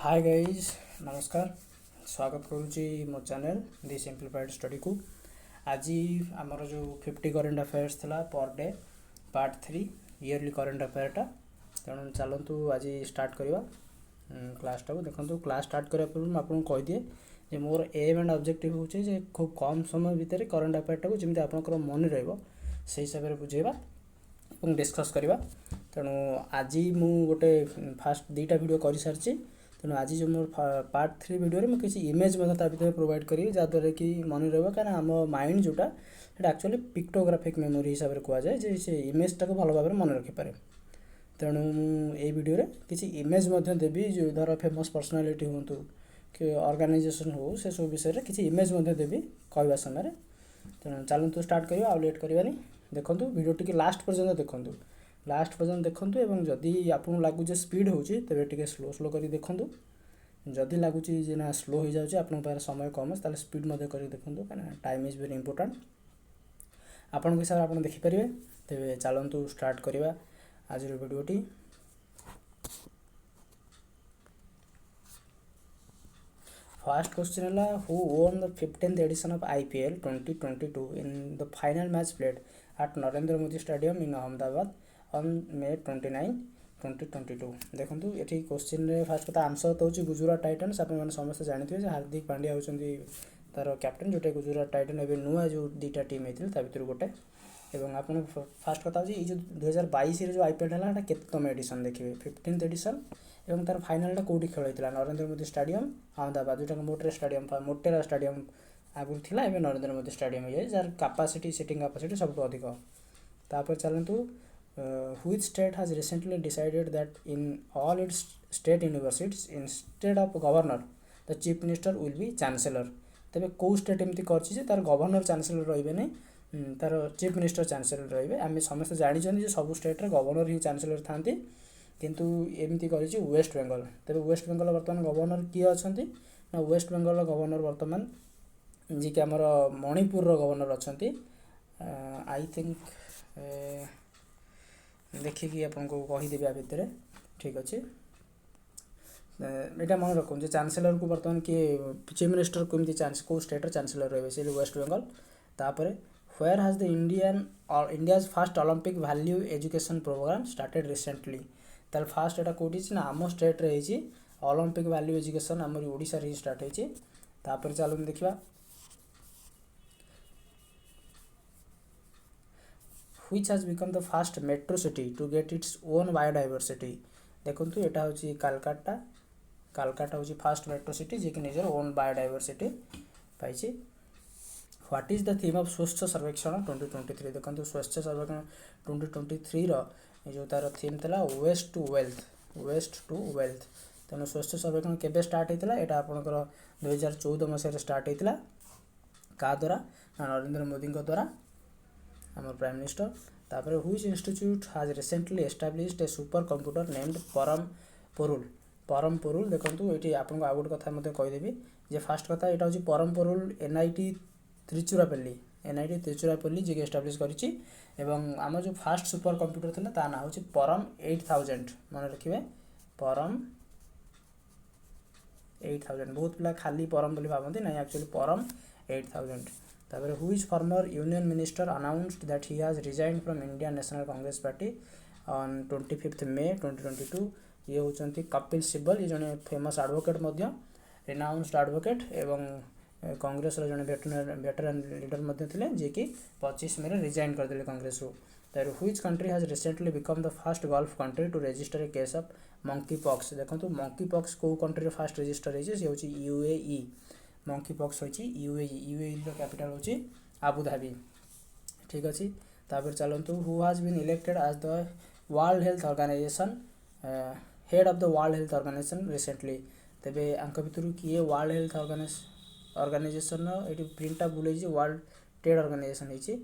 Hi guys नमस्कार स्वागत करुच्ची मो चैनल दी सिंप्लीफाइड स्टडी को। आज आमर जो 50 करेन्ट अफेयर्स थिला per day part 3 yearly current अफेयरटा तेणु चलतु आज स्टार्ट करवा क्लासटा को। देखो क्लास स्टार्ट करने पूर्व आपको कहीदिए जे मोर एम एंड ऑब्जेक्टिव होचे जे खूब कम समय भितर करेन्ट अफेयरटा को जमी आपंकर मन रहिबो से हिसाब से बुझेबा और डिस्कस करवा। तेणु आज मु गोटे फास्ट दुईटा वीडियो कर सारी तेणु आज जो मोर पार्ट 3 वीडियो में किसी इमेज भर प्रोवाइड करी जहाँद्वारा कि मन रहा कहीं आम माइंड जोटा एक्चुअली पिक्टोग्राफिक मेमोरी हिसाब से कहुए जे से इमेजटा को भल भाव में मन रखिपे। तेणु मुझे वीडियो किसी इमेज देवी जो धर फेमस पर्सनालीटी हूँ कि ऑर्गेनाइजेशन हो से सब विषय किसी इमेज देवी कहवा समय। तेणु चलतु स्टार्ट करवा आ लेट करवानी। देखो वीडियो टी लास्ट पर्यंत देखूँ लास्ट पर्यंत देखूँ और जदि आपको लगुच स्पीड हो तेरे स्लो स्लो कर देखूँ जदि लगुच ना स्लो हो जाए आप समय कम है स्पीड कर देखूँ कहीं टाइम इज वेरी इंपोर्टेंट आपण हिसाब से आप देखिपारे। तेरे चलतु स्टार्ट करवा आज वीडियोटी। फर्स्ट क्वेश्चन है who won the 15th edition of IPL 2022 in the final match played at Narendra Modi stadium in Ahmedabad on May 29, 2022। देखो ये क्वेश्चन फास्ट कथा आंसर तो हूँ गुजरात टाइटन्स। आप समस्त जानते हैं हार्दिक पांड्या होती तार कैप्टेन जोटा गुजरात टाइटन एवं नुआ जो दुईटा टीम होती भर गोटे। और आप फास्ट कथा हो जो 2022 जो IPL है केतम एडिशन देखिए 15th एडिशन और तार फाइनालटा कौटी खेल होता नरेंद्र मोदी स्टेडियम अहमदाबाद जोटा मोटेरा स्टेडियम आगुरी थी एवं नरेंद्र मोदी स्टेडियम हो जाए जार कैपेसिटी सीटिंग कैपेसिटी सब अधिक। तापर चलतु which state has recently decided that in all its state universities instead of governor the chief minister will be chancellor। तेरे कौ स्टेट एमती कर तार गवर्नर चांसेलर रे तार चीफ मिनिस्टर चांसेलर रे आम समस्त जानी सब स्टेट रे गवर्नर ही चांसेलर था किंतु एमती कर वेस्ट बेंगल। तेरे वेस्ट बेंगल बर्तमान गवर्नर किए अच्छा ना वेस्ट बेंगल गवर्नर बर्तमान जी कि आमर मणिपुर गवर्नर अच्छा आई थिंक देखिए आपको कहीदेवी आ भितर ठीक अच्छे यहाँ मन रखुँ चांसेलर को बर्तमान किए चीफ मिनिस्टर को एमती कौ स्टेट चांसेलर रही से वेस्ट बेंगल। तापर where has the India's first Olympic value education programme started recently. तार फास्ट यहाँ कौटी ना आम स्टेट रे ओलंपिक वैल्यू एजुकेशन आम ओडिशा रे स्टार्ट होती। तापर चलो देखा which has become the first metro city to get its own biodiversity। देखो यहाँ हूँ कालकाटा कालकाटा हूँ फास्ट मेट्रो सिटी जी कि निजर own biodiversity pi. What is the theme of स्वच्छ सर्वेक्षण 2023। देखो स्वच्छ सर्वेक्षण 2023 जो तार थीम था वेस्ट टू वेल्थ। तेणु स्वच्छ सर्वेक्षण केबे स्टार्ट होता है यहाँ आपंकर 2014 मसीह स्टार्ट होता क्या द्वारा नरेंद्र मोदी द्वारा आम प्राइम मिनिस्टर। तापर which institute has recently established A super computer named परम पोरुल। देखो ये आपको आउ गोटे कथा कहीदेवी जे फास्ट कथा यहाँ हूँ परम पोरुल NIT त्रिचुरापल्ली जी एस्टाब्लीश कर आम जो फास्ट सुपर कंप्यूटर था ता ना हूँ परम 8000 मन रखिए परम 8000 बहुत पिला खाली परम बोली भावती ना एक्चुअली परम 8000। तापर which former union minister announced that he has resigned from Indian National Congress party on 25 May 2022। ये होती कपिल सिब्बल ये जड़े फेमस एडवोकेट रिनाउंस्ड एडवोकेट एवं कांग्रेस जड़े वेटरान लीडर थे जी कि 25 May रिजाइन करदे कांग्रेस रू। तार which country has recently become the first Gulf country to register a case of monkey pox. देखो मंकी पॉक्स कौ कंट्री फास्ट रजिस्टर होती UAE मंकी पॉक्स होती UAE कैपिटल होची आबुधाबी ठीक अच्छे। तापर चलतु who has been elected as the World Health Organization head of the World Health Organization recently. तेबे आंक भितर किए वर्ल्ड हेल्थ ऑर्गेनाइजेशन ये प्रिंटा भूल वर्ल्ड ट्रेड ऑर्गेनाइजेशन होती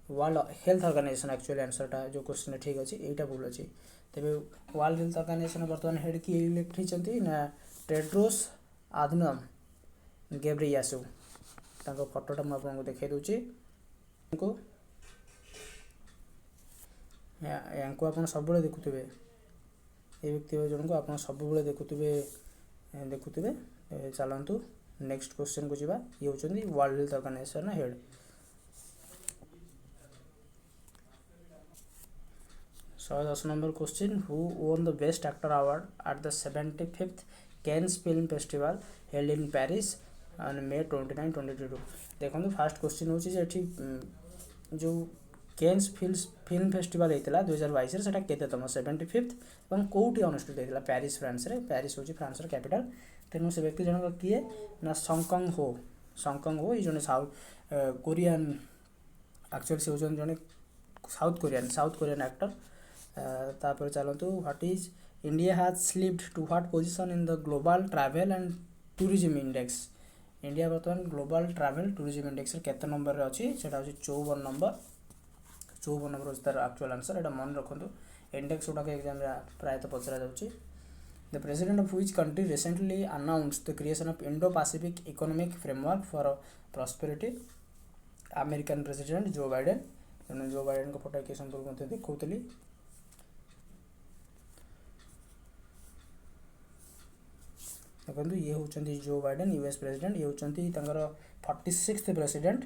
वर्ल्ड हेल्थ ऑर्गेनाइजेशन एक्चुअली आंसरटा जो क्वेश्चन ठीक अच्छे यहाँ भूल अच्छी। तेबे वर्ल्ड हेल्थ ऑर्गेनाइजेशन बर्तमान हेड किए इलेक्ट होती ना टेड्रोस आधनम गेब्रेयेसस फोटोटा मुझे देखा दूसरी या आप सब देखुवे ये व्यक्ति जन को आप सब देखुवे देखुथे चलतु नेक्स्ट क्वेश्चन को जीवा ये होचंदी World Health Organization head 110 number question who won the best actor award at the 75th Cannes film festival held in Paris on May 29 2022 देखो फास्ट क्वेश्चन हो जो कैन्स फिल्म फेस्टिवल होता 2022 से केतम 75th और कौटी अनुष्ठित होता पेरिस फ्रांस रे Paris हूँ France capital तेणु से व्यक्ति जनक किए ना संकंग हो ये जन साउथ कोरियन एक्चुअली से होचन जने साउथ कोरियन एक्टर तापर चलतु what is India has slipped to what position in the global travel and tourism index India बर्तमान ग्लोबल ट्रैवल टूरिज्म इंडेक्स केते नंबर रे अछि सेटा अछि 54 नंबर अछि तार एक्चुअल आंसर एटा मन रखंतु इंडेक्स उडा के एग्जाम रे प्रायत पचरा जाउछि The president of which country recently announced the creation of Indo-Pacific Economic Framework for Prosperity? American President Joe Biden. Joe Biden को फोटो के संपर्क में देखौतली देखो ये होचंती जो बाइडेन यूएस प्रेसिडेंट ये होचंती तंगर 46th प्रेसिडेंट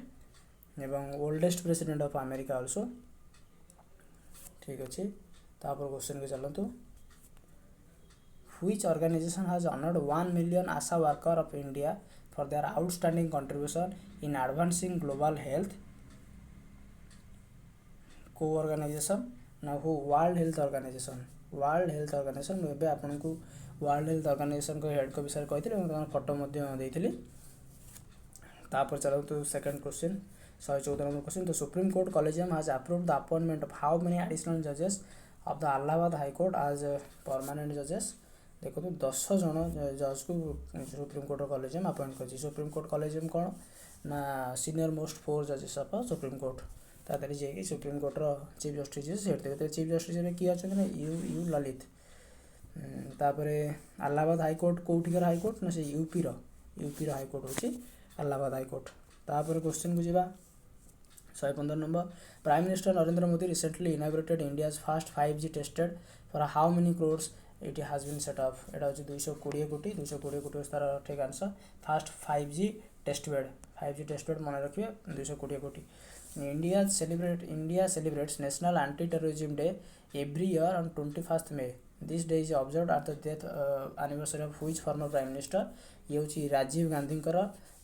एवं oldest president of America also ठीक अछि तापर क्वेश्चन के चलंतु Which organization has honored 1 million ASHA workers of India for their outstanding contribution in advancing global health? Co-organization ना हो वर्ल्ड हेल्थ ऑर्गेनाइजेशन मैं आपन को वर्ल्ड हेल्थ ऑर्गेनाइजेशन को हेड को विषय कही फोटो देती तापर चलो तो second question 114 number question the supreme court collegium has approved the appointment of how many additional जजेस of the Allahabad High court as permanent जजेस देखो तो 10 जन जज को सुप्रीम कोर्ट कॉलेजियम अपॉइंट कर सुप्रीम कोर्ट कॉलेजियम कौन ना सीनियर मोस्ट 4 जजेस of supreme court तादरी J supreme court row chief justice head chief justice रे किए अच्छा ना यू ललित तापरे इलाहाबाद हाई कोर्ट कोठिकर हाई कोर्ट ना से यूपी रो हाई कोर्ट होची इलाहाबाद हाई कोर्ट तापर क्वेश्चन को जीवा 115 number prime minister Narendra Modi recently inaugurated India's first 5G tested for how many crores it has been set up एटा होची 220 कोटी तार ठीक आंसर फर्स्ट 5G टेस्टेड मन रखिए 220 कोटी India celebrates national anti terrorism day every year on 21st May this day is observed at the death anniversary of which former prime minister ये होची राजीव गांधी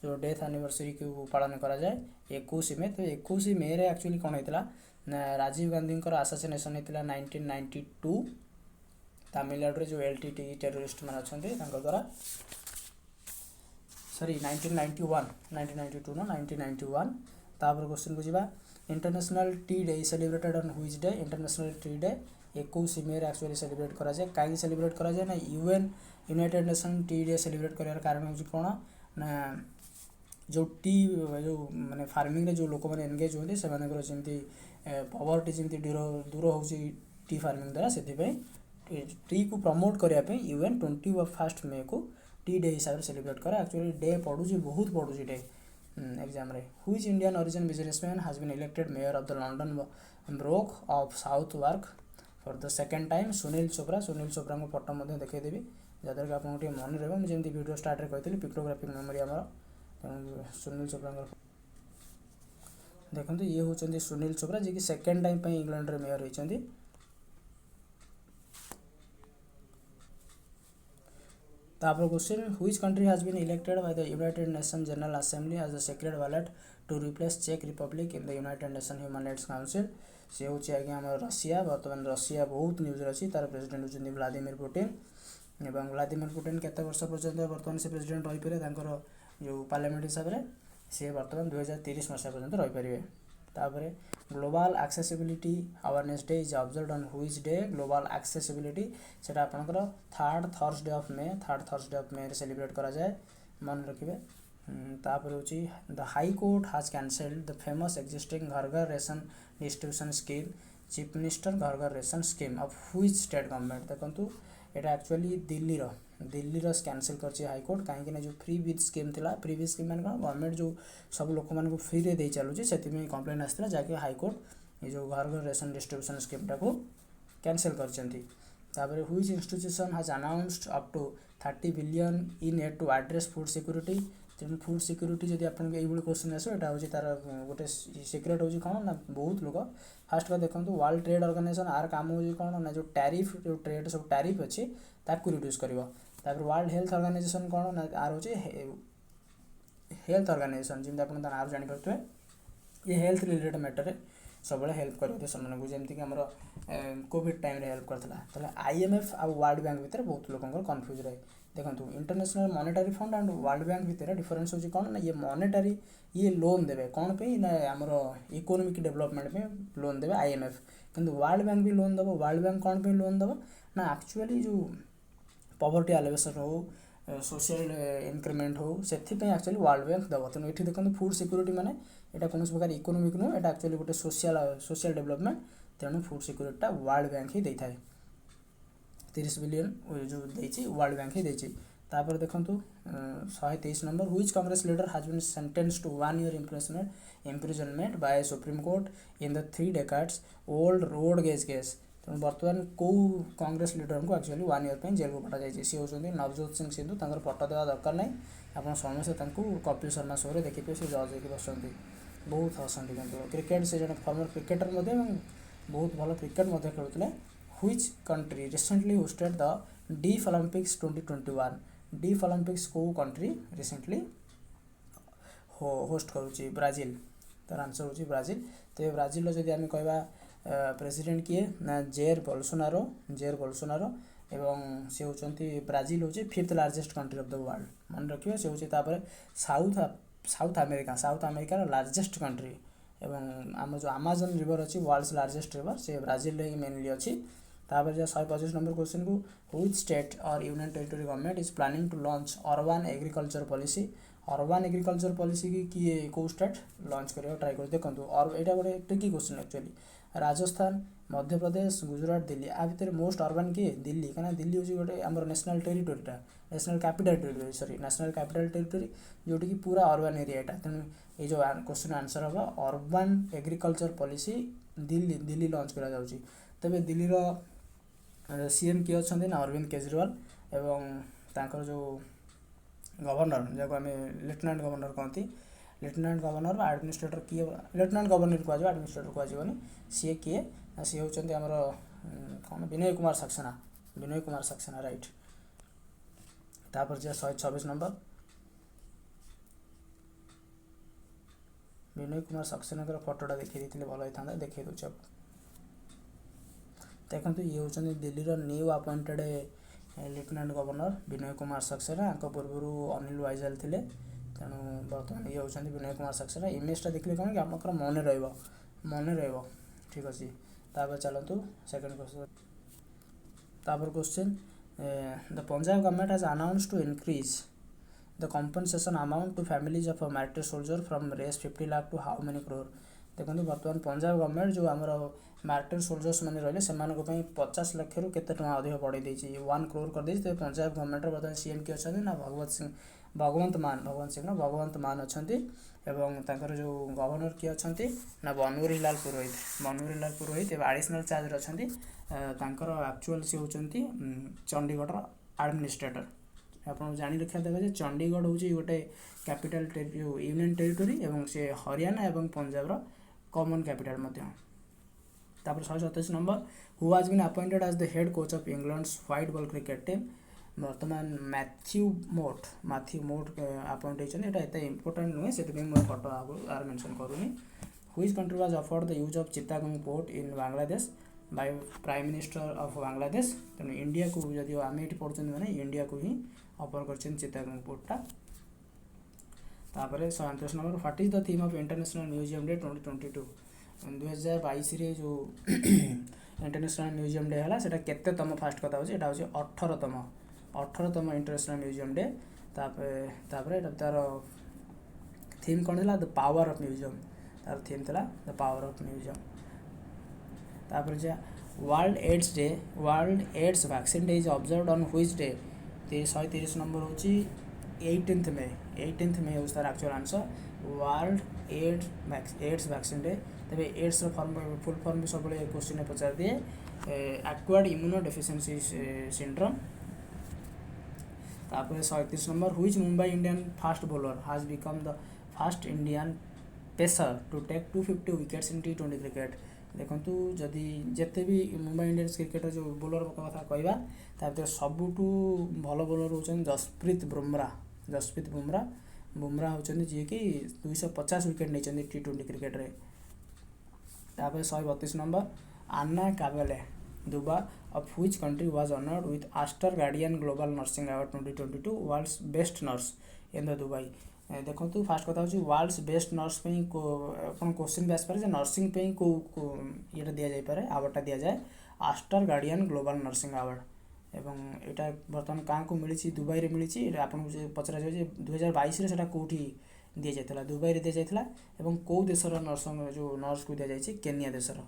जो डेथ एनिवर्सरी को पालन करा जाए 21 मे तो 21 मे रे एक्चुअली कौन होता राजीव गांधी आसासिनेशन होता 1992 तमिलनाडु जो LTT टेररिस्ट मान अच्छा द्वारा सॉरी 1992 ना 1991 तापर क्वेश्चन को जीवा international T day celebrated on which day international T day 21 मे रे एक्चुअली सेलिब्रेट करा जाए काई सेलिब्रेट करा जाए ना United nation T day celebrate करार कारण होची कोन ना जो टी जो माने फार्मिंग रे जो लोक माने एंगेज होते से माने जमती पॉवर्टी जमती दूर होची टी फार्मिंग द्वारा से टी को प्रमोट करने पे UN 21st May को टी डे हिसाब से सेलिब्रेट करा एक्चुअली डे पड़ुची बहुत पड़ुची डे एग्जाम रे which Indian origin businessman has been elected mayor of the London borough of Southwark for the second time Sunil Chopra को फोटो मध्य देखै देबी जदर का आपन मन रहबो मैं जेमती वीडियो स्टार्ट रे कहतली पिक्टोग्राफिक मेमोरी हमर सुनील चोपड़ा देखो ये होचंदी सुनील चोपड़ा जे कि सेकंड टाइम पे इंग्लैंड रे मेयर होइचंदी तापर question which country has been elected by the United Nation General Assembly as the secret ballot to replace चेक Republic in the United Nation Human Rights Council से होची आज्ञा हमर रशिया वर्तमान रशिया बहुत न्यूज अछि तार प्रेसिडेंट होचंदी व्लादिमीर पुतिन एवं व्लादिमीर पुतिन केते वर्ष पर्यंत वर्तमान से प्रेसिडेंट रहि पारे तांकर जो पार्लियामेंट हिसाब रे से वर्तमान 2030 मसिया पर्यंत रहि पारिबे तापरे global accessibility awareness day is observed on which day global accessibility सेटा आपनकर थर्ड थर्सडे ऑफ मे रे सेलिब्रेट करा जाए मन रखिबे तापर होची the high court has cancelled the famous existing घर घर ration distribution scheme chief minister घर घर ration scheme of which state government देखंतु एटा एक्चुअली दिल्ली रो कैंसिल करछि हाई कोर्ट काहे कि जो फ्री विथ स्कीम थिला फ्री विथ स्कीम माने गवर्नमेंट जो सब लोक मान को फ्री रे दे चलुछि सेति में कंप्लेंट आस्थिला जाके हाई कोर्ट ये जो घर घर रेशन डिस्ट्रीब्यूशन स्कीम टा को कैंसिल करछंती तापर which institution has announced up to 30 billion in aid to address food security. तेणु फूड सिक्योरिटी जब आपको ये क्वेश्चन आसो यहाँ हूँ तार गोटे सिक्रेट हूँ कौन ना बहुत लोग फास्ट का देखो वर्ल्ड ट्रेड ऑर्गेनाइजेशन आर काम हो कौन ना जो टैरिफ जो ट्रेड सब टैरिफ अच्छी ताकू रिड्यूस कर। वर्ल्ड हेल्थ ऑर्गेनाइजेशन कौन ना आर हूँ हेल्थ ऑर्गेनाइजेशन जमी आप नाम जापे ये हेल्थ रिलेटेड मैटर सब हेल्प कर जमीक आम कोविड टाइम हेल्प करता। IMF आ वर्ल्ड बैंक भितर बहुत लोगों कन्फ्यूज रहे। देखो international monetary fund and world bank भितर डिफरेंस होची कौन ना ये मॉनेटरी ये लोन देवे कौन पे ना आमर इकोनॉमिक डेवलपमेंट में लोन देवे IMF किंतु वर्ल्ड बैंक भी लोन देव। वर्ल्ड बैंक कौन पे लोन देव ना एक्चुअली जो पॉवर्टी एलिवेशन हो सोशल इंक्रीमेंट हो से एक्चुअली वर्ल्ड बैंक देव। तेणु ये देखो फूड सिक्योरिटी माने यहाँ कौन प्रकार इकोनॉमिक नुह यहाँ एक्चुअली गोटे सोशल डेवलपमेंट। तेणु फूड सिक्योरिटी वर्ल्ड बैंक ही देता है 30 बिलियन जो देती वर्ल्ड बैंक ही देती। तापर देखो 123 number which Congress leader has been sentenced to 1 year imprisonment by Supreme Court in the 3 decades old road rage case. तेणु बर्तमान कौ कांग्रेस लीडर को एक्चुअली 1 year जेल को पठा जाए सी होती नवजोत सिंह सिद्धू पट देवा दरकार ना आप समस्ते कपिल शर्मा शो देखिए से जज होकर बस बहुत हसती क्रिकेट से जन फॉर्मर क्रिकेटर बहुत भल क्रिकेट खेलुते। Which country recently hosted the deaf Olympics 2021 deaf Olympics को कंट्री रिसेंटली होस्ट करुच्ची ब्राजिल तार आंसर होची ब्राजिल। तो ब्राजिल जदि आम कह प्रेसिडेंट किए ना जेर बोल्सोनारो एवं से होचंती ब्राजिल होची 5th largest country of the world मन रखिए से होची तापर साउथ अमेरिका लार्जेस्ट कंट्री एवं आम जो अमेजन रिवर अच्छी वर्ल्ड्स लार्जेस्ट रिवर से ब्राजिल ही मेनली अच्छी। तापर जो 125 नंबर क्वेश्चन को व्हिच स्टेट और union territory government is planning to launch urban agriculture policy. Urban agriculture policy की किए कौ स्टेट लॉन्च करने ट्राई कर देखो और यहाँ गोटे tricky question actually Rajasthan Madhya Pradesh Gujarat Delhi आ भितर मोस्ट अर्बन किए दिल्ली कहीं दिल्ली हूँ गोटे आम नेशनल टेरिटोरीटा National Capital Territory sorry National Capital Territory जोटि कि पूरा अर्बन एरियाटा। तेणु ये जो क्वेश्चन आंसर हम urban agriculture policy Delhi launch करा जाउची। तबे दिल्ली रो CM किए अच्छा ना अरविंद केजरीवाल एवं तांकर जो गवर्नर जहाँ आम लेफ्टिनेंट गवर्नर कहती लेफ्टिनेंट गवर्नर एडमिनिस्ट्रेटर किए लेफ्टिनेंट गवर्नर को एडमिनिस्ट्रेटर कहनी सी किए सी होती आमर कौन विनय कुमार सक्सेना राइट। तापर जो 126 नंबर विनय कुमार सक्सेना फोटोटा देखी भल होता देखी दूचे देखो ये होती Delhi new appointed lieutenant governor Vinay Kumar Saxena पूर्व अनिल वाइजल थे। तेणु बर्तमान ये होती विनय कुमार सक्सेना इमेजटा देखिए कौन कि आप मन रही ठीक अच्छे। तापर चलतु सेकेंड क्वेश्चन तापर question the Punjab government has announced to increase the compensation amount to families of martyred soldier from रेस 50 lakh to how many crore. देखो बर्तमान पंजाब गवर्नमेंट जो आमर मैरिटेड सोल्जर्स मैंने रही से 50 लाख रु केते टका अधिक बढ़ई 1 करोड़ कर दी। पंजाब गवर्नमेंट बर्तमान CM किए अच्छा ना भगवंत मान अच्छा एवं तांकर जो गवर्नर किए अच्छा ना बनवारीलाल पुरोहित एवं एडिशनल चार्ज अच्छा एक्चुअल सी होती चंडीगढ़ एडमिनिस्ट्रेटर। आप जानी रखा देखे चंडीगढ़ हूँ गोटे कैपिटल यूनियन टेरिटोरी एवं से हरियाणा एवं पंजाब कॉमन कैपिटल मध्य। तापर 127 number who has been appointed as the head coach of England's white ball cricket team. बर्तमान मैथ्यू मोट अपॉइंट होती एट इंपोर्टाट नुहे से फोटो आर मेंशन करूनी। Which country was offered the use of Chittagong port in Bangladesh by prime minister of Bangladesh. तेणु India को जब आम ये पढ़ते मैंने इंडिया को ही ऑफर कर चित्तागोंग पोर्टा। तापर 129 number what is the theme of international museum day 2022। 2022 जो इंटरनेशनल म्यूजियम डे है सेटा केतेतम फास्ट कथा होची एटा होची 18तम इंटरनेशनल म्यूजियम डे। तापर तार थीम कौन था द पावर ऑफ म्यूजियम तार थीम था द पावर ऑफ म्यूजियम। तापर जा world AIDS vaccine day is observed on which day. 130 number होची 18th मे उस तार actual answer world AIDS vaccine day. तबे एड्स फॉर्म फुल फॉर्म भी सब क्वेश्चन पचार दिए एक्वायर्ड इम्यूनो डेफिशिएंसी सिंड्रोम। तापर 37 number which Mumbai Indian fast bowler has become the first Indian pacer to take 250 wickets in T20 cricket. देखु जदि जिते भी Mumbai Indians cricketer जो बोलर कथा कहवा तार सबुठू भल बोलर होती जसप्रीत बुमरा होती जी कि 250 विकेट नहीं T20 क्रिकेट रे। तापर 132 नंबर आन्ना कावेले दुबा of which country was honored with Astor Guardian Global Nursing Award 2022 world's best nurse in the Dubai. देखो फास्ट कथा हूँ वर्ल्ड्स बेस्ट नर्स क्वेश्चन भी आसपे नर्सिंग को ये दि जाए आवार्डटा दि जाए आस्टर गार्डियन ग्लोबल नर्सिंग अवार्ड। एवं यहाँ बर्तमान क्या को मिली दुबई रे मिली आपको पचरा जाए 2022 से कौटी दि जाता दुबई रे दि जाता कौ देशर नर्स जो नर्स को दि जाए केनिया देशर।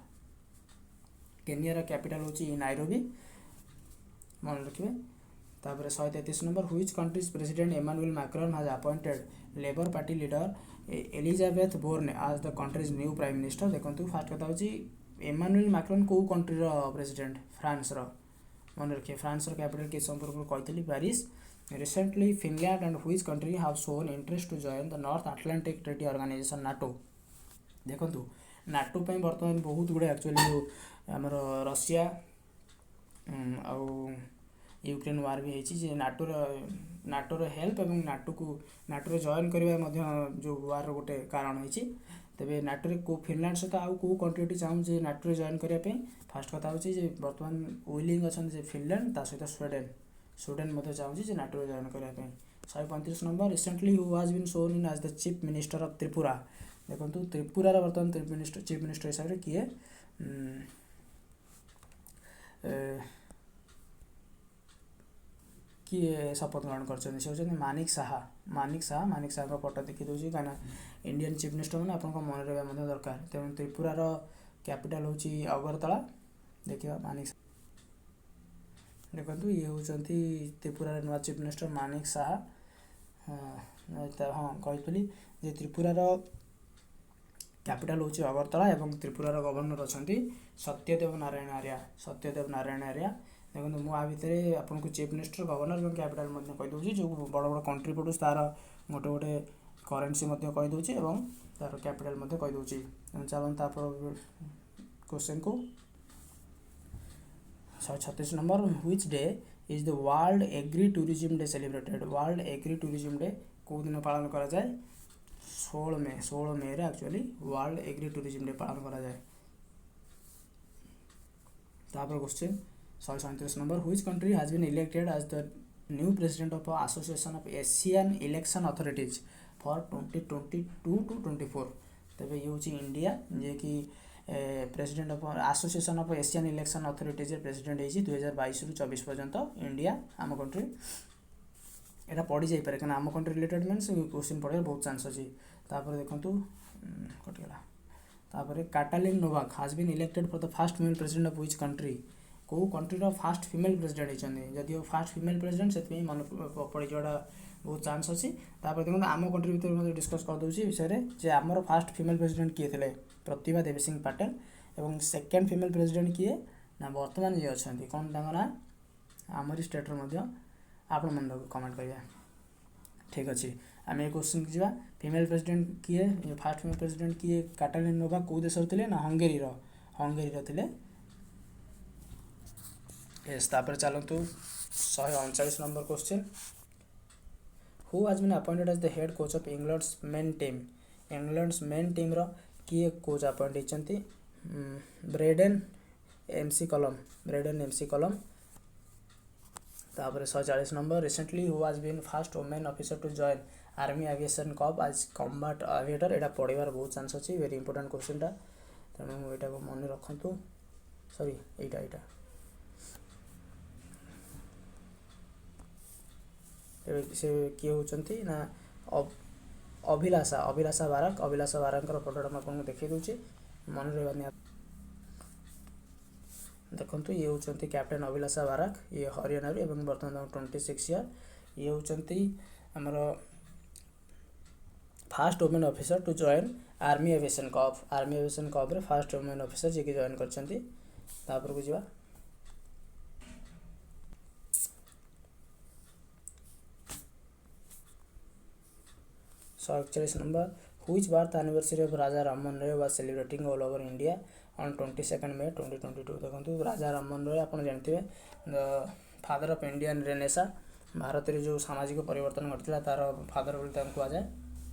केनियार कैपिटल होची नाइरोबी मन रखिए। तापर 133 number which country's president Emmanuel Macron has appointed Labour party leader Elizabeth Borne as the country's new prime minister. देखो फास्ट कथा होची इमानुएल मैक्रोन को कंट्री रो प्रेसिडेंट फ्रांस रो मन रखिए। फ्रांस रो कैपिटल के संपर्क कहती Paris. Recently Finland and which country have shown interest to join the North Atlantic Treaty Organization NATO. देखो नाटो पे बर्तमान बहुत गुड़े एक्चुअली आमर रशिया आउ यूक्रेन वार भी होती नाटोर हेल्प और नाटो जॉइन करने जो वार गोटे कारण होती तेरे नाटो को फिनलैंड सहित आउ कौ कंट्री चाहूँ नाटो जॉइन करने फास्ट कथा हूँ बर्तमान विलिंग अच्छा फिनलैंड ता सहित स्वीडेन चाहूँ नाटो जॉइन करने। 135 number recently who has been sworn in as the chief minister of Tripura. देखो त्रिपुरार बर्तमान चीफ मिनिस्टर हिसाब से किए किए शपथ ग्रहण कर मानिक साहा फोटो देखी दूसरी कहीं इंडियन चीफ मिनिस्टर मैंने आप मन रहा दरकार। तेणु त्रिपुरार कैपिटल हूँ अगरतला। देखा मानिक देखो ये होती त्रिपुरार नुआ चीफ मिनिस्टर मानिक साहा। हाँ कही त्रिपुरार कैपिटल हूँ अगरतला और त्रिपुरार गवर्नर अच्छा सत्यदेव नारायण आर्या। देखो मुझे भितर आपको चीफ मिनिस्टर गवर्नर और कैपिटल कहीदे जो बड़ बड़ कंट्री पड़ू तार गोटे गोटे करेन्सी कहीदे और तार कैपिटल कहीदे। चलता क्वेश्चन को 136 number which day is the world agri tourism day celebrated. World agri tourism day कौ दिन पालन करा जाए 16 मे रे actually world agri tourism day पालन करा जाए। तापर question 137 number which country has been elected as the new president of association of Asian election authorities for 2022 to 24। तबे ये हूँ इंडिया जे कि president of association of Asian election authorities president होती 2022 ରୁ 24 पर्यंत इंडिया आम कंट्री। यहाँ पढ़ी जापे क्या आम कंट्री रिलेटेड मीन्स क्वेश्चन पढ़े बहुत चांस अच्छी। देखो कटिगला तापर Katalin Novak has been elected for the first female president of which country. कौ कंट्री फर्स्ट फीमेल प्रेसिडेंट होती जदि फर्स्ट फीमेल प्रेसिडेंट से मन पड़ी जावा बहुत चांस अच्छी। देखो आम कंट्री भर डिस्कस करदे विषय जे आमर फर्स्ट फीमेल प्रेसिडेंट किए थे प्रतिभा देवी सिंह पाटिल और सेकेंड फीमेल प्रेसिडेंट किए ना बर्तमान जी अच्छा कौन ना आमरी स्टेट्र आपण मन कमेंट करिए। ठीक अच्छे आम ये क्वेश्चन की जा फीमेल प्रेसिडेंट किए फर्स्ट फीमेल प्रेसिडेंट किए काटालिन नोवाक कौ देश थे ना हंगेरी थे। यस तापर चलतु 139 number question who has been appointed as the head coach of England's men team. England's men team रो किए कोच अपॉइंट होती ब्रेडन एमसी कलम। तापर 140 number recently who has been first women officer to join army aviation corps as combat aviator. यहाँ पढ़ार बहुत chance अच्छी very important क्वेश्चनटा तेणु यहाँ को मन रखु सॉरी यहाँ से किए होती ना अभिलाषा बाराक फोटोटा मुझे देखी दूसरी मन रहा। देखो ये होती कैप्टेन अभिलाषा बाराक ये हरियाणा एवं बर्तमान 26 ईयर ये होती आमर first women officer to join army aviation corps रे फास्ट वुमेन ऑफिसर जी जॉइन कर। को जावा 141 number which birth anniversary of Raja Rammohan Roy was celebrating all over India on 22 May 2022 देखो राजा राममोहन रॉय आप जानते the father of Indian renaissance Bharat में जो सामाजिक परिवर्तन घटता तार फादर बोली कहुए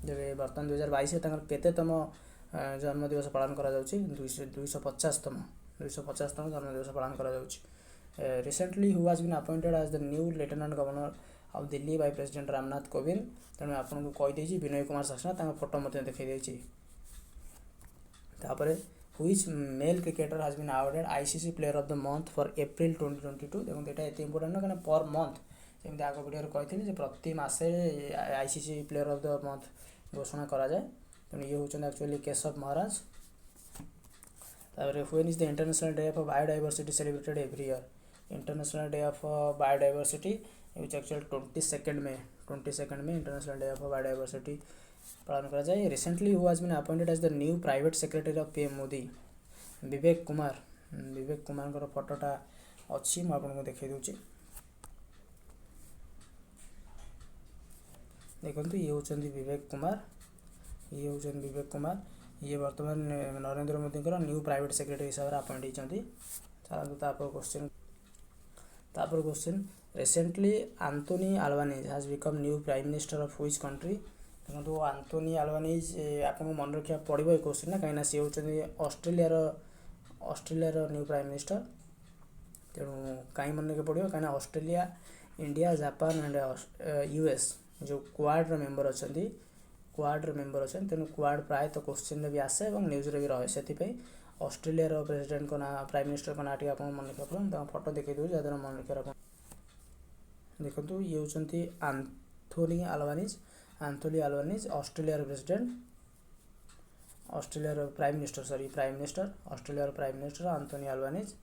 जब बर्तमान 2022 केतेतम जन्मदिवस पालन करा 250तम जन्मदिवस पालन करा recently who was been appointed as the new lieutenant governor of Delhi by president Ramnath Kovind तेणु आपको कहीदे विनय कुमार सक्सेना फोटो देखी which male cricketer has been awarded ICC player of the month for April 2022 देखो यहाँ एत इंपोर्टेंट ना पर मंथ जमी आग वीडियो कही प्रति मासे ICC player of the month घोषणा करा जाए तेणु ये होचन actually Keshav Maharaj when is the international day of biodiversity celebrated every year international day of biodiversity which actually 22 में इंटरनेशनल डे ऑफ बायोडाइवर्सिटी पालन करा जाए recently who has been appointed as the new private secretary of PM Modi Vivek Kumar फोटोटा अच्छी मुझे आपको देखा दूसरी देखो ये होचंदी विवेक कुमार ये बर्तमान Narendra Modi new private secretary हिसाब से अपॉइंट होती question recently Anthony Albanese has become new prime minister of which country देखो आंटोनी अल्बानीज आपको मन रखा पड़ो ये क्वेश्चन ना कहीं सी होती ऑस्ट्रेलिया न्यू प्राइम मिनिस्टर तेणु कहीं मन रखा पड़ो कहीं Australia India Japan and US जो क्वाड मेंबर अच्छा तेणु क्वाड प्राय तो क्वेश्चन भी आसे और न्यूज भी रहे से ऑस्ट्रेलिया प्रेसिडेंट को ना प्राइम मिनिस्टर को ना टी आप मन रखा पड़ो फोटो देखी दूँ जहाँ मन रखा देखो ये होती Anthony Albanese Australia president Australia prime minister Australia prime minister Anthony Albanese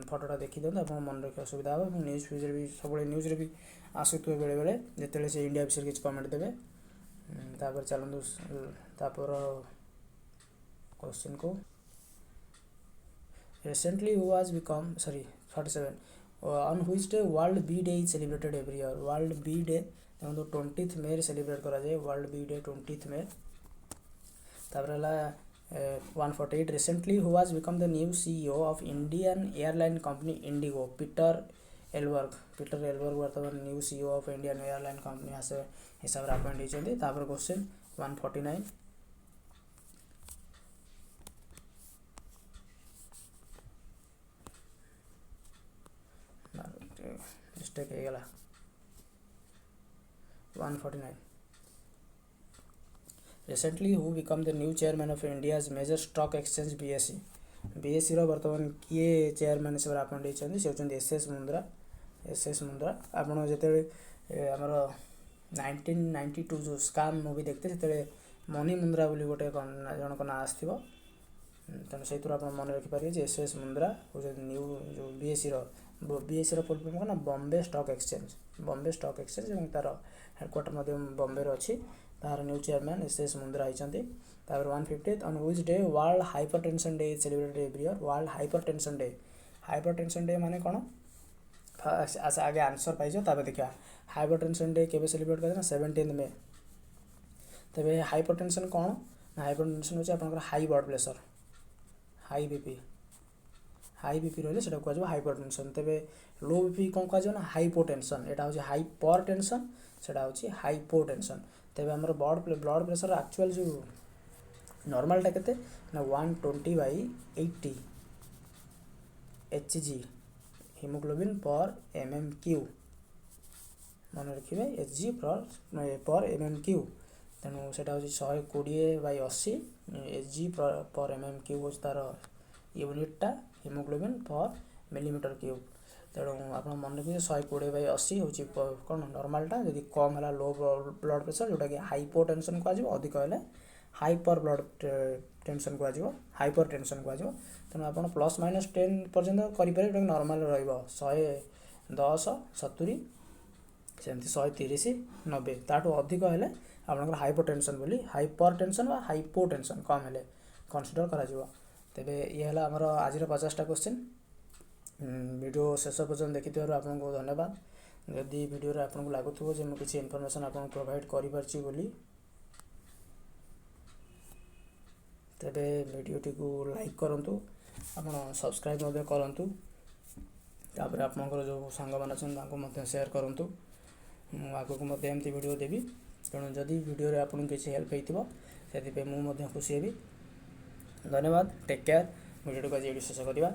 फोटोटा देखी दिखाते आप मन रखा सुविधा हो न्यूज फ्यूज भी सब न्यूज भी आसुवे बेले बेले जिते से इंडिया विषय किसी कमेंट देवे चलतु क्वेश्चन को recently who was become 47 on which day world bee day is celebrated every year world bee day देखो 20 मे सेलिब्रेट करा जाए world bee day 20 May 148 recently who was become the new CEO of Indian airline company IndiGo Peter Elbers बर्तमान new CEO of Indian airline company हिसाब से appoint होती question 149 mistake होगा 149 recently who become the new chairman of India's major stock exchange BSE बर्तमान किए chairman हिसाब से appoint होती से होती एस एस मुंद्रा आपड़ जिते आमर 1992 जो स्काम मूवी देखते से मनी मुंद्रा बोली गोटे जनक ना आसो तेणु से आप मन रखिपारे एस एस मुंद्रा हूँ न्यू जो बीएसई फुल फॉर्म क्या बॉम्बे स्टॉक एक्सचेंज और तार हेडक्वार्टर बॉम्बे अच्छी तार new chairman S S Mundra होती 150 on which day world hypertension day is celebrated every year world hypertension day माने कौन आगे आंसर पाइज देखा हाइपरटेंशन डे केवे सेलिब्रेट करते 17 मे तेरे हाइपरटेंशन कौन हाइपरटेंशन हूँ आप high blood pressure high BP रही है कह हाइपरटेंशन तेरे लो बीपी कौन कह हाइपोटेंशन यहाँ हूँ हाइपर टेंशन से हूँ हाइपोटेंशन तेरे आम ब्लड प्रेशर एक्चुअल जो नॉर्मलटा के 120/80 Hg हीमोग्लोबिन पर mmq मन रखिए Hg पर mmq तेणु से हूँ 120/80 Hg पर mmq हूँ तार यूनिटा हीमोग्लोबिन पर मिलीमीटर क्यूब तेणु आप मन रखिए 120/80 हूँ कौन नॉर्मलटा जब कम है लो ब्लड प्रेशर जोटा कि हाइपोटेंशन कह अधिक है हाइपर ब्लड टेंशन कह हाइपर टेंशन कह तेणु आप +-10 पर्यंत करेंगे जोटा नॉर्मल रही 110 70 सेमती 130 90 ताठू अधिक है आप हाइपोटेंशन बोली हाइपर टेंशन व हाइपोटेंशन कम है कनसीडर करा तेबे ये है आमर आज 50टा क्वेश्चन वीडियो शेष पर्यटन देखि आपको धन्यवाद जदि वीडियो आपको लगुव जो मुझे इनफर्मेशन आपको प्रोवाइड कर ତେବେ ଭିଡ଼ିଓଟିକୁ ଲାଇକ୍ କରନ୍ତୁ, ଆପଣ ସବସ୍କ୍ରାଇବ୍ ମଧ୍ୟ କରନ୍ତୁ, ତାପରେ ଆପଣଙ୍କର ଯେଉଁ ସାଙ୍ଗମାନେ ଅଛନ୍ତି ତାଙ୍କୁ ମଧ୍ୟ ସେୟାର କରନ୍ତୁ। ମୁଁ ଆଗକୁ ମଧ୍ୟ ଏମିତି ଭିଡ଼ିଓ ଦେବି, ତେଣୁ ଯଦି ଭିଡ଼ିଓରେ ଆପଣଙ୍କୁ କିଛି ହେଲ୍ପ ହେଇଥିବ ସେଥିପାଇଁ ମୁଁ ମଧ୍ୟ ଖୁସି ହେବି। ଧନ୍ୟବାଦ, ଟେକ୍ କେୟାର। ଭିଡ଼ିଓଟିକୁ ଆଜି ଏଇଠି ଶେଷ କରିବା।